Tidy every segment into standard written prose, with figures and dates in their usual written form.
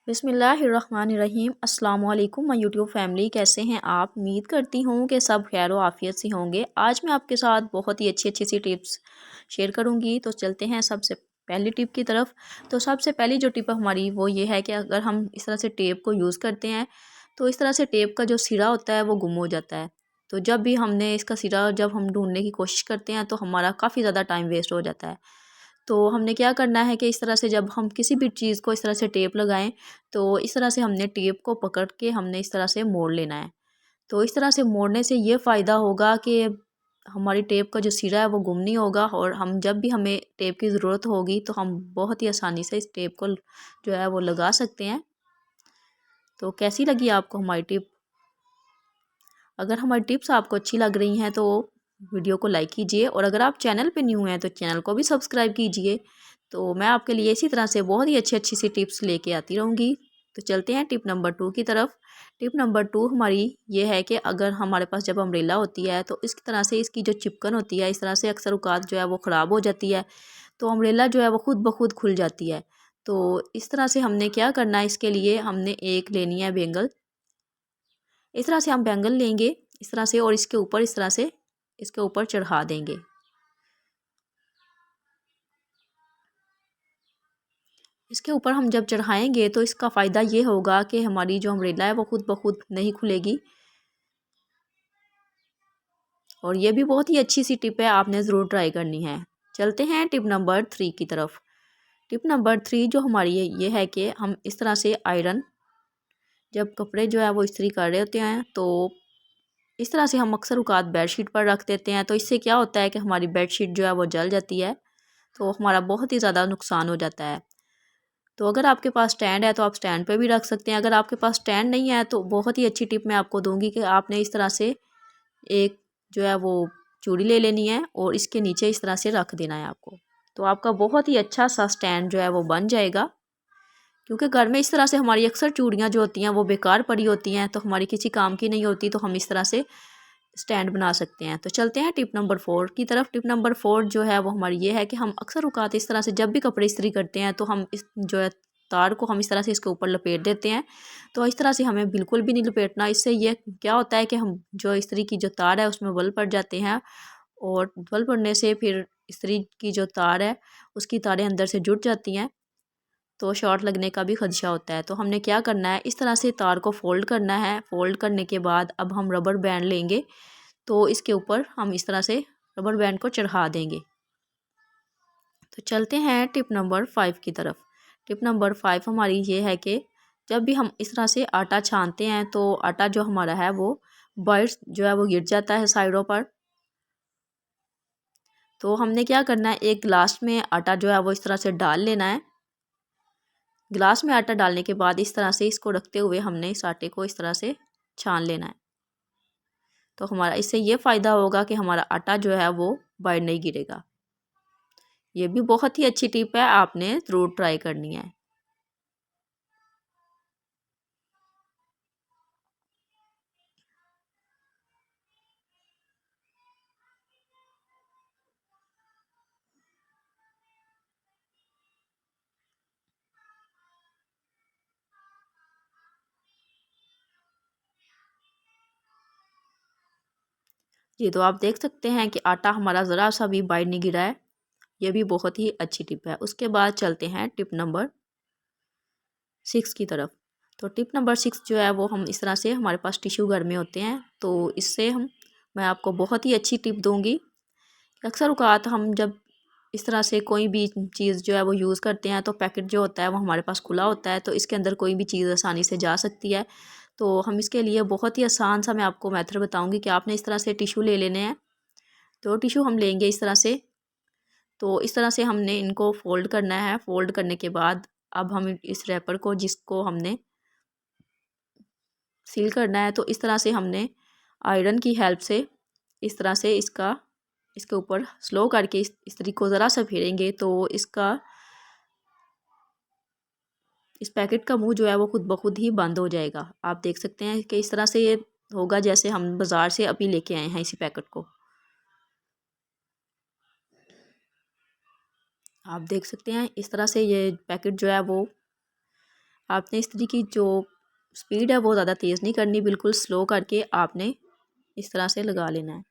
बिस्मिल्लाहिर्रहमानिर्रहीम। अस्सलाम वालेकुम माय यूट्यूब फैमिली, कैसे हैं आप? उम्मीद करती हूँ कि सब खैर आफियत से होंगे। आज मैं आपके साथ बहुत ही अच्छी अच्छी सी टिप्स शेयर करूँगी। तो चलते हैं सबसे पहली टिप की तरफ। तो सबसे पहली जो टिप हमारी वो ये है कि अगर हम इस तरह से टेप को यूज़ करते हैं तो इस तरह से टेप का जो सिरा होता है वो गुम हो जाता है। तो जब भी हमने इसका सिरा जब हम ढूंढने की कोशिश करते हैं तो हमारा काफ़ी ज़्यादा टाइम वेस्ट हो जाता है। तो हमने क्या करना है कि इस तरह से जब हम किसी भी चीज़ को इस तरह से टेप लगाएं तो इस तरह से हमने टेप को पकड़ के हमने इस तरह से मोड़ लेना है। तो इस तरह से मोड़ने से ये फ़ायदा होगा कि हमारी टेप का जो सिरा है वो गुम नहीं होगा, और हम जब भी हमें टेप की ज़रूरत होगी तो हम बहुत ही आसानी से इस टेप को जो है वो लगा सकते हैं। तो कैसी लगी आपको हमारी टिप? अगर हमारी टिप्स आपको अच्छी लग रही हैं तो वीडियो को लाइक कीजिए, और अगर आप चैनल पे न्यू हैं तो चैनल को भी सब्सक्राइब कीजिए। तो मैं आपके लिए इसी तरह से बहुत ही अच्छी अच्छी सी टिप्स लेके आती रहूँगी। तो चलते हैं टिप नंबर 2 की तरफ। टिप नंबर 2 हमारी ये है कि अगर हमारे पास जब अम्ब्रेला होती है तो इस तरह से इसकी जो चिपकन होती है इस तरह से अक्सर औक़ात जो है वो ख़राब हो जाती है। तो अम्ब्रेला जो है वो खुद ब खुद खुल जाती है। तो इस तरह से हमने क्या करना है, इसके लिए हमने एक लेनी है बेंगल। इस तरह से हम बैंगल लेंगे इस तरह से, और इसके ऊपर इस तरह से इसके ऊपर चढ़ा देंगे। इसके ऊपर हम जब चढ़ाएंगे तो इसका फ़ायदा ये होगा कि हमारी जो अम्ब्रेला है वो खुद ब खुद नहीं खुलेगी। और ये भी बहुत ही अच्छी सी टिप है, आपने ज़रूर ट्राई करनी है। चलते हैं टिप नंबर 3 की तरफ। टिप नंबर 3 जो हमारी ये है कि हम इस तरह से आयरन, जब कपड़े जो है वो इस्त्री कर रहे होते हैं तो इस तरह से हम अक्सर औक़ात बेडशीट पर रख देते हैं। तो इससे क्या होता है कि हमारी बेडशीट जो है वो जल जाती है, तो हमारा बहुत ही ज़्यादा नुकसान हो जाता है। तो अगर आपके पास स्टैंड है तो आप स्टैंड पे भी रख सकते हैं। अगर आपके पास स्टैंड नहीं है तो बहुत ही अच्छी टिप मैं आपको दूंगी कि आपने इस तरह से एक जो है वो चूड़ी ले लेनी है और इसके नीचे इस तरह से रख देना है आपको। तो आपका बहुत ही अच्छा सा स्टैंड जो है वो बन जाएगा। क्योंकि घर में इस तरह से हमारी अक्सर चूड़ियाँ जो होती हैं वो बेकार पड़ी होती हैं, तो हमारी किसी काम की नहीं होती, तो हम इस तरह से स्टैंड बना सकते हैं। तो चलते हैं टिप नंबर 4 की तरफ। टिप नंबर 4 जो है वो हमारी ये है कि हम अक्सर औक़ात इस तरह से जब भी कपड़े इस्त्री करते हैं तो हम इस जो है तार को हम इस तरह से इसके ऊपर लपेट देते हैं। तो इस तरह से हमें बिल्कुल भी नहीं लपेटना। इससे ये क्या होता है कि हम जो इस्त्री की जो तार है उसमें बल पड़ जाते हैं, और बल पड़ने से फिर इस्त्री की जो तार है उसकी तारें अंदर से जुड़ जाती हैं, तो शॉर्ट लगने का भी खदशा होता है। तो हमने क्या करना है, इस तरह से तार को फ़ोल्ड करना है। फ़ोल्ड करने के बाद अब हम रबर बैंड लेंगे, तो इसके ऊपर हम इस तरह से रबर बैंड को चढ़ा देंगे। तो चलते हैं टिप नंबर 5 की तरफ। टिप नंबर 5 हमारी ये है कि जब भी हम इस तरह से आटा छानते हैं तो आटा जो हमारा है वो बाइट्स जो है वो गिर जाता है साइडों पर। तो हमने क्या करना है, एक गिलास में आटा जो है वो इस तरह से डाल लेना है। गिलास में आटा डालने के बाद इस तरह से इसको रखते हुए हमने इस आटे को इस तरह से छान लेना है। तो हमारा इससे ये फ़ायदा होगा कि हमारा आटा जो है वो बाहर नहीं गिरेगा। ये भी बहुत ही अच्छी टिप है, आपने ज़रूर ट्राई करनी है। जी, तो आप देख सकते हैं कि आटा हमारा ज़रा सा भी बाहर नहीं गिरा है। ये भी बहुत ही अच्छी टिप है। उसके बाद चलते हैं टिप नंबर 6 की तरफ। तो टिप नंबर 6 जो है वो हम इस तरह से, हमारे पास टिश्यू घर में होते हैं तो इससे हम मैं आपको बहुत ही अच्छी टिप दूँगी। अक्सर औक़ात हम जब इस तरह से कोई भी चीज़ जो है वो यूज़ करते हैं तो पैकेट जो होता है वो हमारे पास खुला होता है, तो इसके अंदर कोई भी चीज़ आसानी से जा सकती है। तो हम इसके लिए बहुत ही आसान सा मैं आपको मेथड बताऊँगी कि आपने इस तरह से टिश्यू ले लेने हैं। तो टिश्यू हम लेंगे इस तरह से। तो इस तरह से हमने इनको फ़ोल्ड करना है। फ़ोल्ड करने के बाद अब हम इस रैपर को, जिसको हमने सील करना है, तो इस तरह से हमने आयरन की हेल्प से इस तरह से इसके ऊपर स्लो करके इस तरीके को ज़रा सा फेरेंगे तो इस पैकेट का मुंह जो है वो खुद ब खुद ही बंद हो जाएगा। आप देख सकते हैं कि इस तरह से ये होगा जैसे हम बाज़ार से अभी लेके आए हैं इसी पैकेट को। आप देख सकते हैं इस तरह से ये पैकेट जो है वो आपने इस्त्री की जो स्पीड है वो ज़्यादा तेज़ नहीं करनी, बिल्कुल स्लो करके आपने इस तरह से लगा लेना है।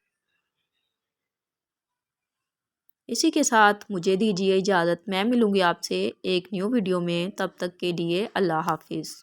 इसी के साथ मुझे दीजिए इजाज़त। मैं मिलूँगी आपसे एक न्यू वीडियो में, तब तक के लिए अल्लाह हाफ़िज़।